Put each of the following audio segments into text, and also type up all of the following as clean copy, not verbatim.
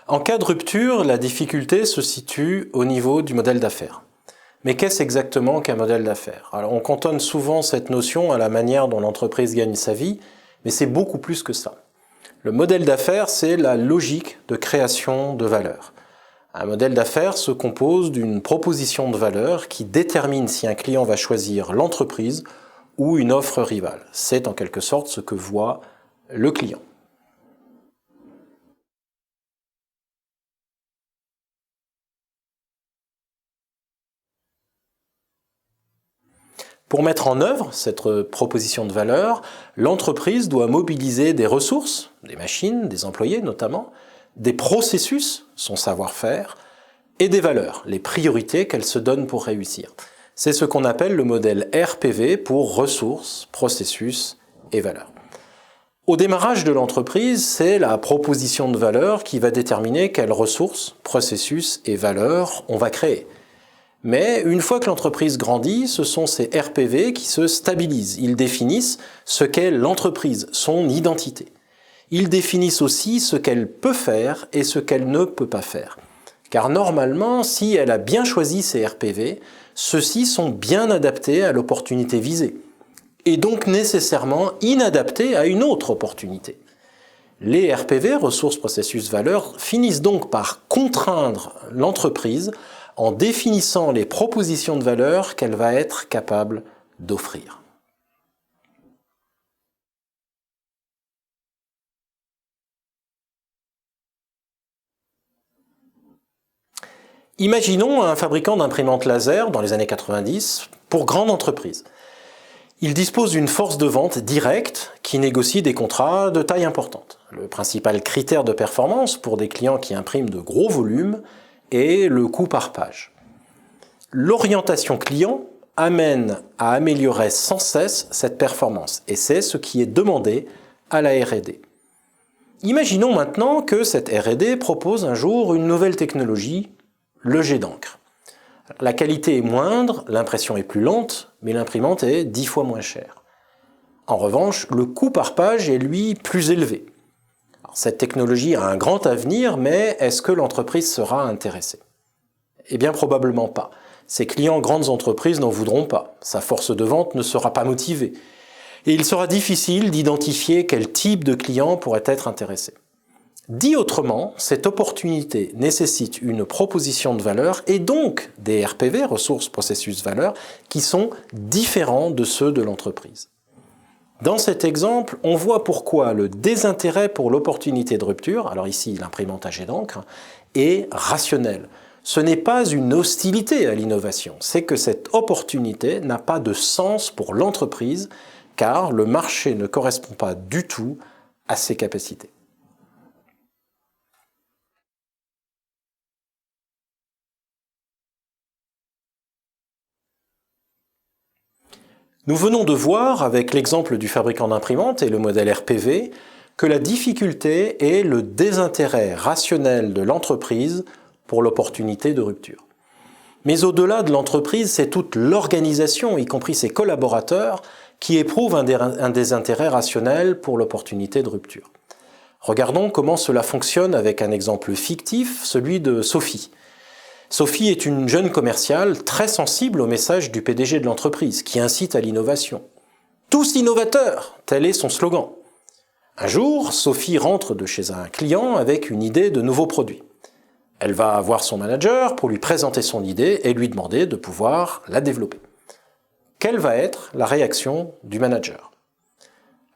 En cas de rupture, la difficulté se situe au niveau du modèle d'affaires. Mais qu'est-ce exactement qu'un modèle d'affaires? Alors, on cantonne souvent cette notion à la manière dont l'entreprise gagne sa vie, mais c'est beaucoup plus que ça. Le modèle d'affaires, c'est la logique de création de valeur. Un modèle d'affaires se compose d'une proposition de valeur qui détermine si un client va choisir l'entreprise ou une offre rivale. C'est en quelque sorte ce que voit le client. Pour mettre en œuvre cette proposition de valeur, l'entreprise doit mobiliser des ressources, des machines, des employés notamment, des processus, son savoir-faire, et des valeurs, les priorités qu'elle se donne pour réussir. C'est ce qu'on appelle le modèle RPV pour ressources, processus et valeurs. Au démarrage de l'entreprise, c'est la proposition de valeur qui va déterminer quelles ressources, processus et valeurs on va créer. Mais une fois que l'entreprise grandit, ce sont ces RPV qui se stabilisent. Ils définissent ce qu'est l'entreprise, son identité. Ils définissent aussi ce qu'elle peut faire et ce qu'elle ne peut pas faire. Car normalement, si elle a bien choisi ces RPV, ceux-ci sont bien adaptés à l'opportunité visée, et donc nécessairement inadaptés à une autre opportunité. Les RPV, ressources, processus, valeurs, finissent donc par contraindre l'entreprise en définissant les propositions de valeur qu'elle va être capable d'offrir. Imaginons un fabricant d'imprimantes laser dans les années 90 pour grande entreprise. Il dispose d'une force de vente directe qui négocie des contrats de taille importante. Le principal critère de performance pour des clients qui impriment de gros volumes est le coût par page. L'orientation client amène à améliorer sans cesse cette performance et c'est ce qui est demandé à la R&D. Imaginons maintenant que cette R&D propose un jour une nouvelle technologie, le jet d'encre. La qualité est moindre, l'impression est plus lente, mais l'imprimante est 10 fois moins chère. En revanche, le coût par page est lui plus élevé. Alors, cette technologie a un grand avenir, mais est-ce que l'entreprise sera intéressée? Eh bien probablement pas. Ses clients grandes entreprises n'en voudront pas. Sa force de vente ne sera pas motivée. Et il sera difficile d'identifier quel type de client pourrait être intéressé. Dit autrement, cette opportunité nécessite une proposition de valeur et donc des RPV, ressources, processus, valeurs, qui sont différents de ceux de l'entreprise. Dans cet exemple, on voit pourquoi le désintérêt pour l'opportunité de rupture, alors ici l'imprimante à jet d'encre, est rationnel. Ce n'est pas une hostilité à l'innovation, c'est que cette opportunité n'a pas de sens pour l'entreprise car le marché ne correspond pas du tout à ses capacités. Nous venons de voir, avec l'exemple du fabricant d'imprimantes et le modèle RPV, que la difficulté est le désintérêt rationnel de l'entreprise pour l'opportunité de rupture. Mais au-delà de l'entreprise, c'est toute l'organisation, y compris ses collaborateurs, qui éprouvent un désintérêt rationnel pour l'opportunité de rupture. Regardons comment cela fonctionne avec un exemple fictif, celui de Sophie. Sophie est une jeune commerciale très sensible au message du PDG de l'entreprise, qui incite à l'innovation. « Tous innovateurs !» tel est son slogan. Un jour, Sophie rentre de chez un client avec une idée de nouveau produit. Elle va voir son manager pour lui présenter son idée et lui demander de pouvoir la développer. Quelle va être la réaction du manager?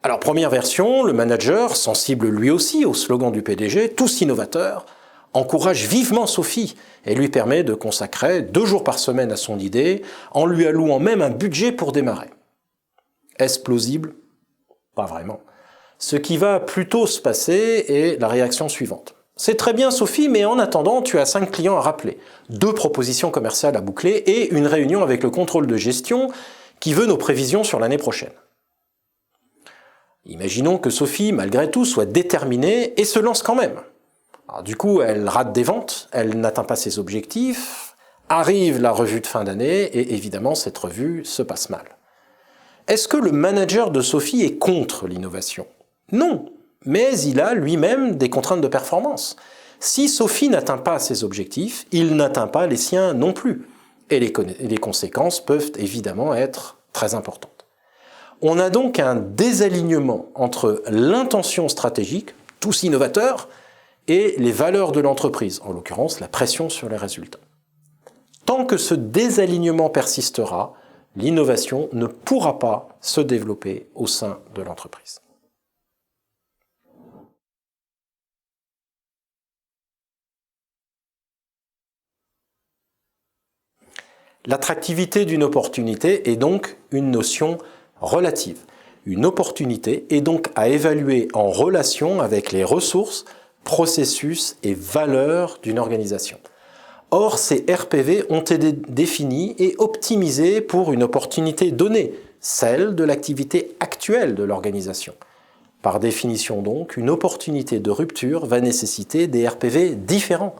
Alors, première version, le manager, sensible lui aussi au slogan du PDG, « Tous innovateurs !» encourage vivement Sophie et lui permet de consacrer 2 jours par semaine à son idée en lui allouant même un budget pour démarrer. Est-ce plausible? Pas vraiment. Ce qui va plutôt se passer est la réaction suivante. C'est très bien Sophie, mais en attendant, tu as 5 clients à rappeler, 2 propositions commerciales à boucler et une réunion avec le contrôle de gestion qui veut nos prévisions sur l'année prochaine. Imaginons que Sophie, malgré tout, soit déterminée et se lance quand même. Alors, du coup, elle rate des ventes, elle n'atteint pas ses objectifs, arrive la revue de fin d'année et évidemment cette revue se passe mal. Est-ce que le manager de Sophie est contre l'innovation? Non, mais il a lui-même des contraintes de performance. Si Sophie n'atteint pas ses objectifs, il n'atteint pas les siens non plus. Et les conséquences peuvent évidemment être très importantes. On a donc un désalignement entre l'intention stratégique, tous innovateurs, et les valeurs de l'entreprise, en l'occurrence la pression sur les résultats. Tant que ce désalignement persistera, l'innovation ne pourra pas se développer au sein de l'entreprise. L'attractivité d'une opportunité est donc une notion relative. Une opportunité est donc à évaluer en relation avec les ressources, processus et valeurs d'une organisation. Or, ces RPV ont été définis et optimisés pour une opportunité donnée, celle de l'activité actuelle de l'organisation. Par définition donc, une opportunité de rupture va nécessiter des RPV différents.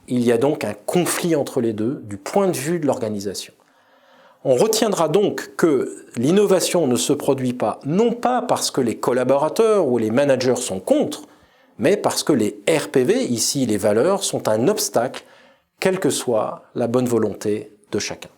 Il y a donc un conflit entre les deux du point de vue de l'organisation. On retiendra donc que l'innovation ne se produit pas, non pas parce que les collaborateurs ou les managers sont contre, mais parce que les RPV, ici les valeurs, sont un obstacle, quelle que soit la bonne volonté de chacun.